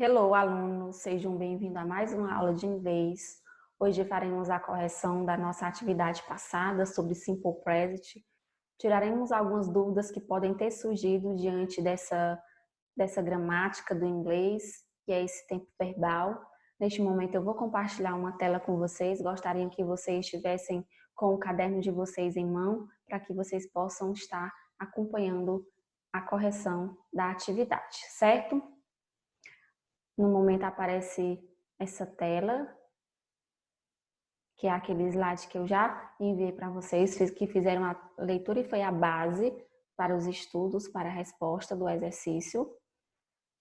Hello, alunos! Sejam bem-vindos a mais uma aula de inglês. Hoje faremos a correção da nossa atividade passada sobre Simple Present. Tiraremos algumas dúvidas que podem ter surgido diante dessa gramática do inglês, que é esse tempo verbal. Neste momento eu vou compartilhar uma tela com vocês. Gostaria que vocês estivessem com o caderno de vocês em mão, para que vocês possam estar acompanhando a correção da atividade, certo? No momento aparece essa tela, que é aquele slide que eu já enviei para vocês, que fizeram a leitura e foi a base para os estudos, para a resposta do exercício.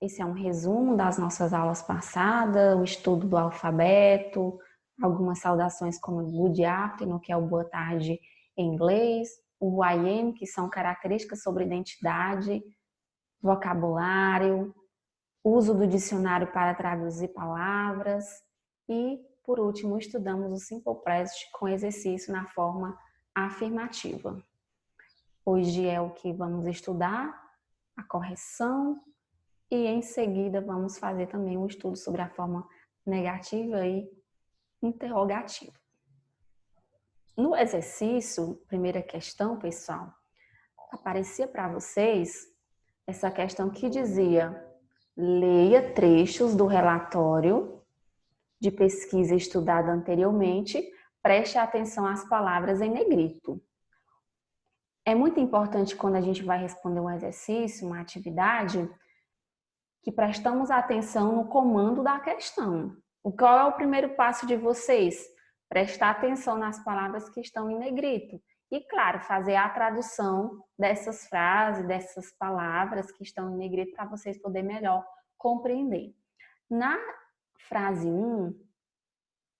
Esse é um resumo das nossas aulas passadas, o estudo do alfabeto, algumas saudações como good afternoon, que é o boa tarde em inglês, o I am, que são características sobre identidade, vocabulário, uso do dicionário para traduzir palavras e, por último, estudamos o Simple Present com exercício na forma afirmativa. Hoje é o que vamos estudar, a correção, e em seguida vamos fazer também um estudo sobre a forma negativa e interrogativa. No exercício, primeira questão, pessoal, aparecia para vocês essa questão que dizia: leia trechos do relatório de pesquisa estudada anteriormente, preste atenção às palavras em negrito. É muito importante quando a gente vai responder um exercício, uma atividade, que prestamos atenção no comando da questão. Qual é o primeiro passo de vocês? Prestar atenção nas palavras que estão em negrito. E, claro, fazer a tradução dessas frases, dessas palavras que estão em negrito para vocês poderem melhor compreender. Na frase 1,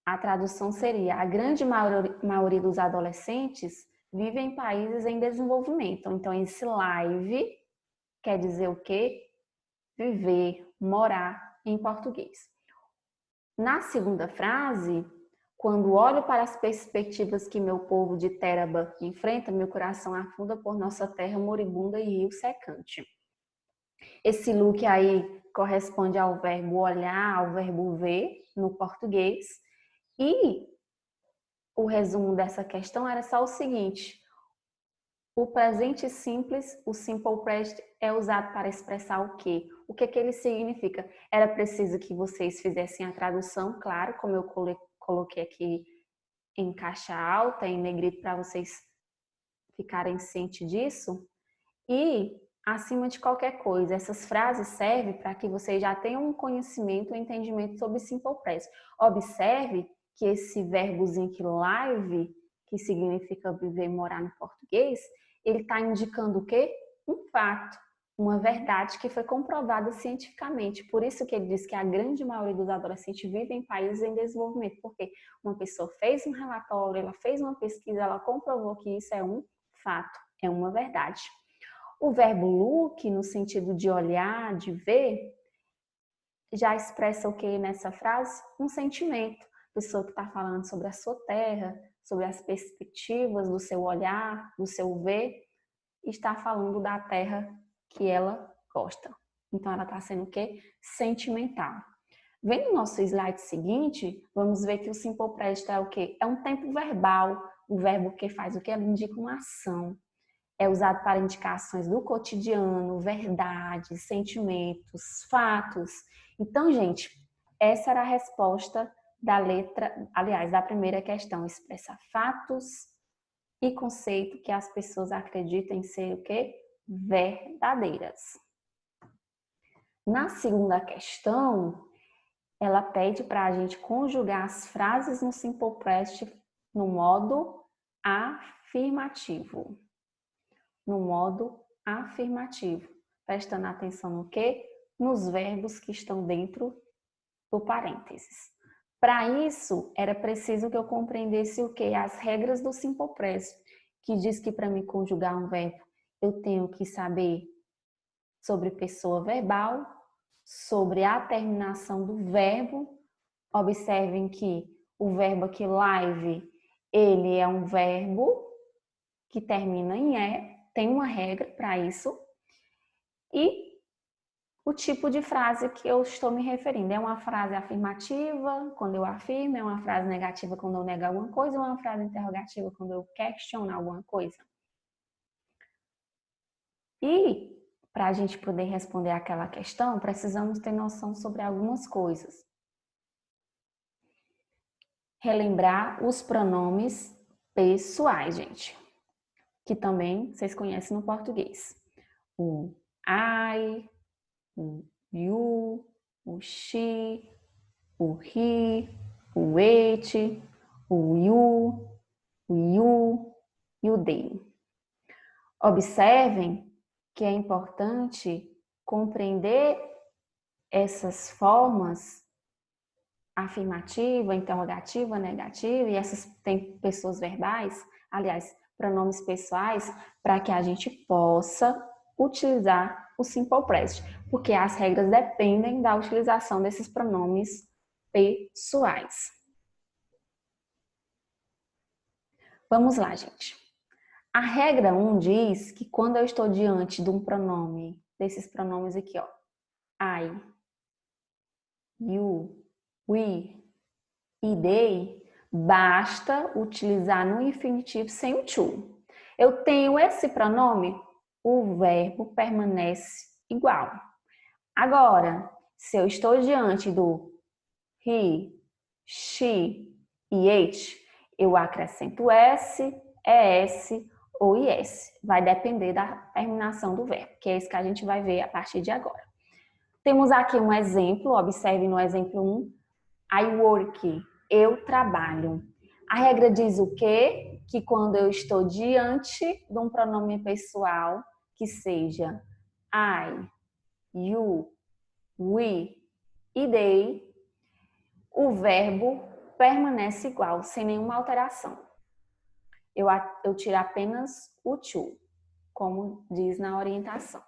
a tradução seria: a grande maioria dos adolescentes vive em países em desenvolvimento. Então, esse live quer dizer o quê? Viver, morar em português. Na segunda frase, quando olho para as perspectivas que meu povo de Teraba enfrenta, meu coração afunda por nossa terra moribunda e rio secante. Esse look aí corresponde ao verbo olhar, ao verbo ver no português. E o resumo dessa questão era só o seguinte: o presente simples, o simple present, é usado para expressar o quê? O que ele significa? Era preciso que vocês fizessem a tradução, claro, como eu coloquei aqui em caixa alta, em negrito, para vocês ficarem cientes disso. E, acima de qualquer coisa, essas frases servem para que vocês já tenham um conhecimento, um entendimento sobre simple present. Observe que esse verbozinho aqui, live, que significa viver e morar no português, ele está indicando o quê? Um fato, uma verdade que foi comprovada cientificamente. Por isso que ele diz que a grande maioria dos adolescentes vive em países em desenvolvimento, porque uma pessoa fez um relatório, ela fez uma pesquisa, ela comprovou que isso é um fato, é uma verdade. O verbo look, no sentido de olhar, de ver, já expressa o que nessa frase? Um sentimento. Pessoa que está falando sobre a sua terra, sobre as perspectivas do seu olhar, do seu ver, está falando da terra que ela gosta. Então, ela está sendo o quê? Sentimental. Vendo o nosso slide seguinte, vamos ver que o simple present é o quê? É um tempo verbal, o verbo que faz o quê? Ele indica uma ação. É usado para indicações do cotidiano, verdades, sentimentos, fatos. Então, gente, essa era a resposta da letra, aliás, da primeira questão. Expressa fatos e conceito que as pessoas acreditam ser o quê? Verdadeiras. Na segunda questão, ela pede para a gente conjugar as frases no simple present no modo afirmativo. No modo afirmativo, prestando atenção no quê? Nos verbos que estão dentro do parênteses. Para isso, era preciso que eu compreendesse o quê? As regras do simple present, que diz que para me conjugar um verbo, eu tenho que saber sobre pessoa verbal, sobre a terminação do verbo. Observem que o verbo aqui, live, ele é um verbo que termina em tem uma regra para isso. E o tipo de frase que eu estou me referindo. É uma frase afirmativa, quando eu afirmo, é uma frase negativa quando eu nego alguma coisa, ou é uma frase interrogativa quando eu questiono alguma coisa. E, para a gente poder responder aquela questão, precisamos ter noção sobre algumas coisas. Relembrar os pronomes pessoais, gente, que também vocês conhecem no português. O I, o you, o she, o he, o it, o you, o you e o they. Observem que é importante compreender essas formas afirmativa, interrogativa, negativa, e essas tem pessoas verbais, aliás, pronomes pessoais, para que a gente possa utilizar o simple present, porque as regras dependem da utilização desses pronomes pessoais. Vamos lá, gente. A regra 1 diz que quando eu estou diante de um pronome, desses pronomes aqui, ó, I, you, we e they, basta utilizar no infinitivo sem o to. Eu tenho esse pronome, o verbo permanece igual. Agora, se eu estou diante do he, she e it, eu acrescento s, es ou is. Vai depender da terminação do verbo, que é isso que a gente vai ver a partir de agora. Temos aqui um exemplo, observe no exemplo 1, I work, eu trabalho. A regra diz o quê? Que quando eu estou diante de um pronome pessoal, que seja I, you, we e they, o verbo permanece igual, sem nenhuma alteração. Eu tiro apenas o to, como diz na orientação.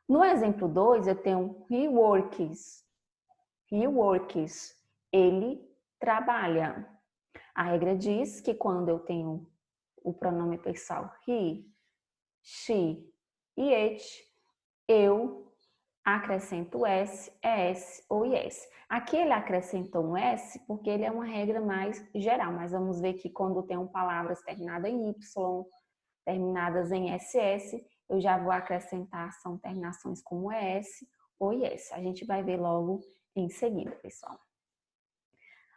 No exemplo 2, eu tenho he works. He works. Ele trabalha. A regra diz que quando eu tenho o pronome pessoal he, she e it, eu acrescento s, es ou is. Aqui ele acrescentou um s porque ele é uma regra mais geral, mas vamos ver que quando tenho palavras terminadas em y, terminadas em ss, eu já vou acrescentar são terminações como es ou is. A gente vai ver logo em seguida, pessoal.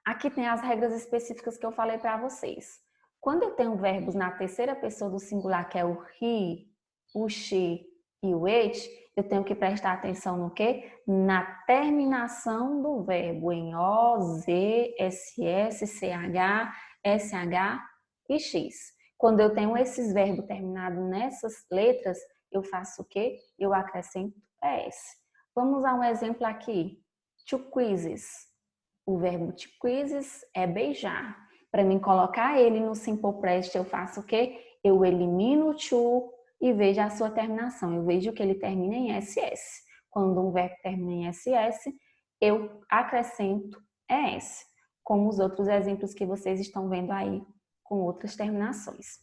Aqui tem as regras específicas que eu falei para vocês. Quando eu tenho verbos na terceira pessoa do singular, que é o he, o she e o it, eu tenho que prestar atenção no quê? Na terminação do verbo em O, Z, SS, CH, SH e X. Quando eu tenho esses verbos terminados nessas letras, eu faço o quê? Eu acrescento ES. Vamos a um exemplo aqui. To quizzes. O verbo to quizzes é beijar. Para mim colocar ele no simple present, eu faço o quê? Eu elimino o to e vejo a sua terminação. Eu vejo que ele termina em SS. Quando um verbo termina em SS, eu acrescento ES, como os outros exemplos que vocês estão vendo aí com outras terminações.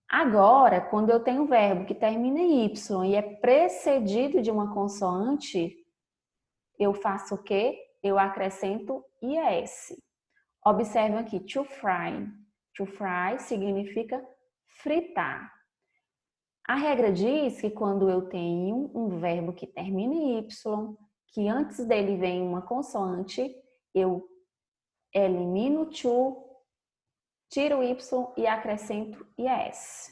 Agora, quando eu tenho um verbo que termina em Y e é precedido de uma consoante, eu faço o quê? Eu acrescento IS. Observe aqui, to fry. To fry significa fritar. A regra diz que quando eu tenho um verbo que termina em Y, que antes dele vem uma consoante, eu elimino o to, tiro o Y e acrescento IS.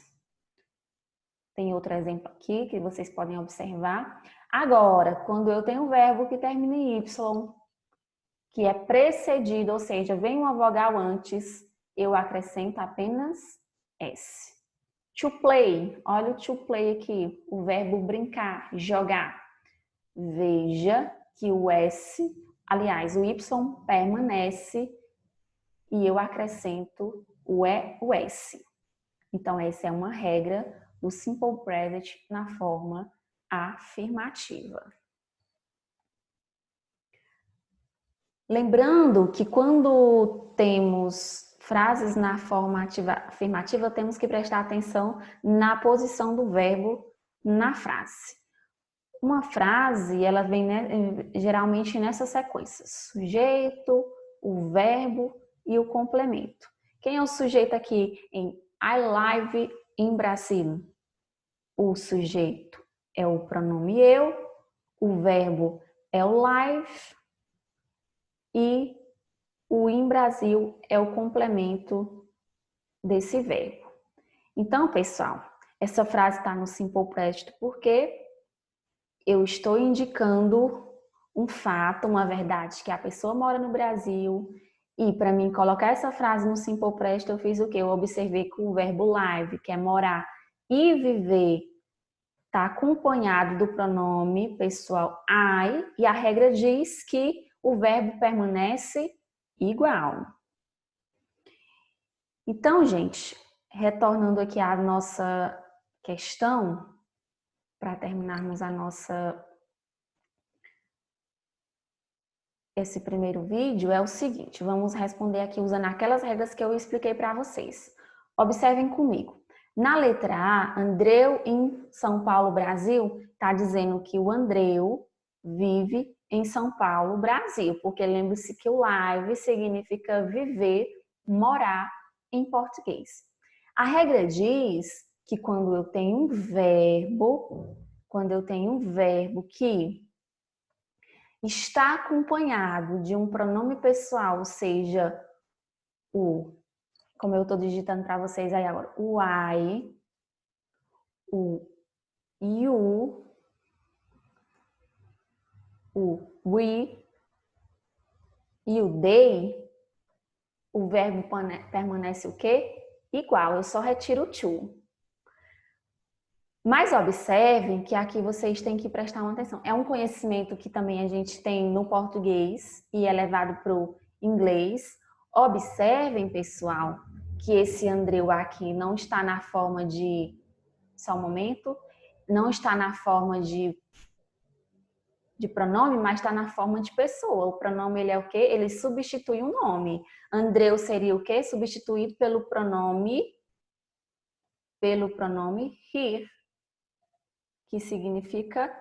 Tem outro exemplo aqui que vocês podem observar. Agora, quando eu tenho um verbo que termina em Y, que é precedido, ou seja, vem uma vogal antes, eu acrescento apenas S. To play, olha o to play aqui, o verbo brincar, jogar. Veja que o S, aliás, o Y permanece e eu acrescento o S. Então, essa é uma regra do simple present na forma afirmativa. Lembrando que quando temos frases na forma afirmativa, temos que prestar atenção na posição do verbo na frase. Uma frase, ela vem geralmente nessa sequência: sujeito, o verbo e o complemento. Quem é o sujeito aqui em I live in Brasil? O sujeito é o pronome eu, o verbo é o live e o in Brasil é o complemento desse verbo. Então, pessoal, essa frase está no Simple Present porque eu estou indicando um fato, uma verdade, que a pessoa mora no Brasil. E para mim colocar essa frase no Simple Present, eu fiz o quê? Eu observei que o verbo live, que é morar e viver, está acompanhado do pronome pessoal I, e a regra diz que o verbo permanece igual. Então, gente, retornando aqui à nossa questão, para terminarmos esse primeiro vídeo, é o seguinte: vamos responder aqui usando aquelas regras que eu expliquei para vocês. Observem comigo. Na letra A, Andreu em São Paulo, Brasil, está dizendo que o Andreu vive em São Paulo, Brasil, porque lembre-se que o live significa viver, morar em português. A regra diz que quando eu tenho um verbo que está acompanhado de um pronome pessoal, seja como eu estou digitando para vocês aí agora, o I, o you, o we e o they, o verbo permanece o quê? Igual, eu só retiro o to. Mas observem que aqui vocês têm que prestar uma atenção. É um conhecimento que também a gente tem no português e é levado para o inglês. Observem, pessoal, que esse Andreu aqui não está na forma de... Só um momento. Não está na forma de pronome, mas está na forma de pessoa. O pronome, ele é o quê? Ele substitui um nome. Andreu seria o quê? Substituído pelo pronome he, que significa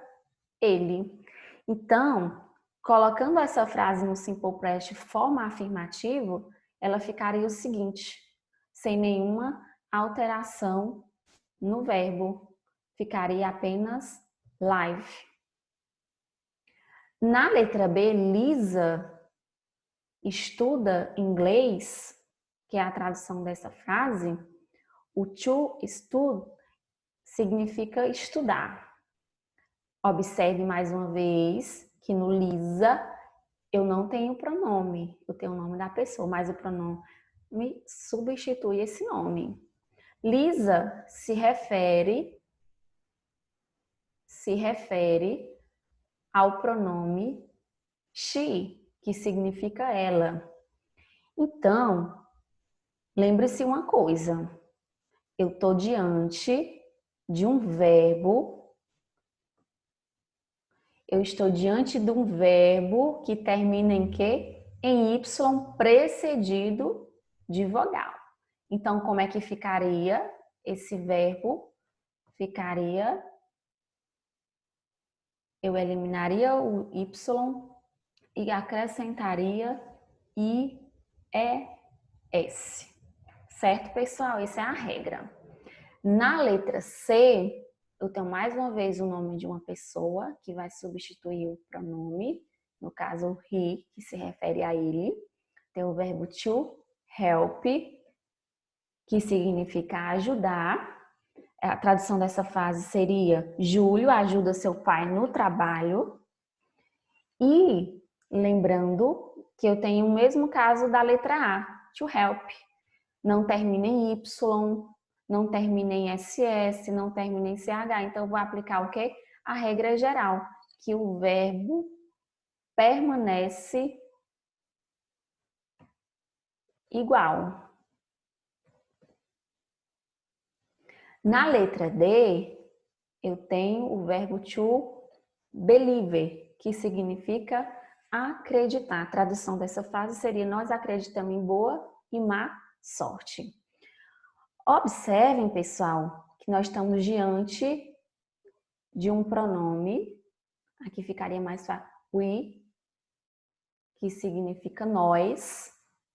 ele. Então, colocando essa frase no Simple Present de forma afirmativa, ela ficaria o seguinte: sem nenhuma alteração no verbo, ficaria apenas live. Na letra B, Lisa estuda inglês, que é a tradução dessa frase. O to stud significa estudar. Observe mais uma vez que no Lisa eu não tenho pronome, eu tenho o nome da pessoa, mas o pronome substitui esse nome. Lisa se refere ao pronome she, que significa ela. Então, lembre-se uma coisa, eu estou diante de um verbo. Eu estou diante de um verbo que termina em quê? Em Y precedido de vogal. Então, como é que ficaria esse verbo? Eu eliminaria o Y e acrescentaria IES. Certo, pessoal? Essa é a regra. Na letra C, eu tenho mais uma vez o nome de uma pessoa que vai substituir o pronome, no caso he, que se refere a ele. Tem o verbo to help, que significa ajudar. A tradução dessa frase seria: Júlio ajuda seu pai no trabalho. E lembrando que eu tenho o mesmo caso da letra A, to help. Não termina em Y, não termina em SS, não termina em CH. Então, eu vou aplicar o quê? A regra geral, que o verbo permanece igual. Na letra D, eu tenho o verbo to believe, que significa acreditar. A tradução dessa frase seria: nós acreditamos em boa e má sorte. Observem, pessoal, que nós estamos diante de um pronome Aqui ficaria mais fácil. We, que significa nós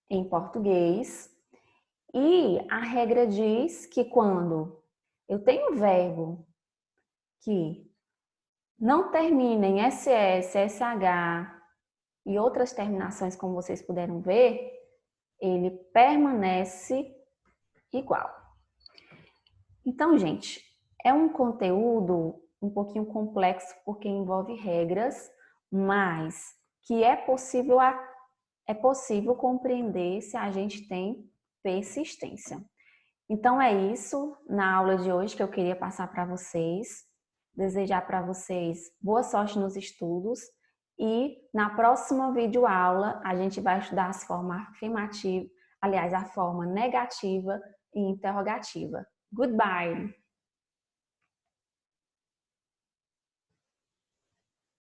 em português. E a regra diz que quando eu tenho um verbo que não termina em SS, SH e outras terminações, como vocês puderam ver, ele permanece igual. Então, gente, é um conteúdo um pouquinho complexo porque envolve regras, mas que é possível compreender se a gente tem persistência. Então é isso na aula de hoje que eu queria passar para vocês. Desejar para vocês boa sorte nos estudos e na próxima videoaula a gente vai estudar as formas afirmativas, aliás, a forma negativa e interrogativa. Goodbye!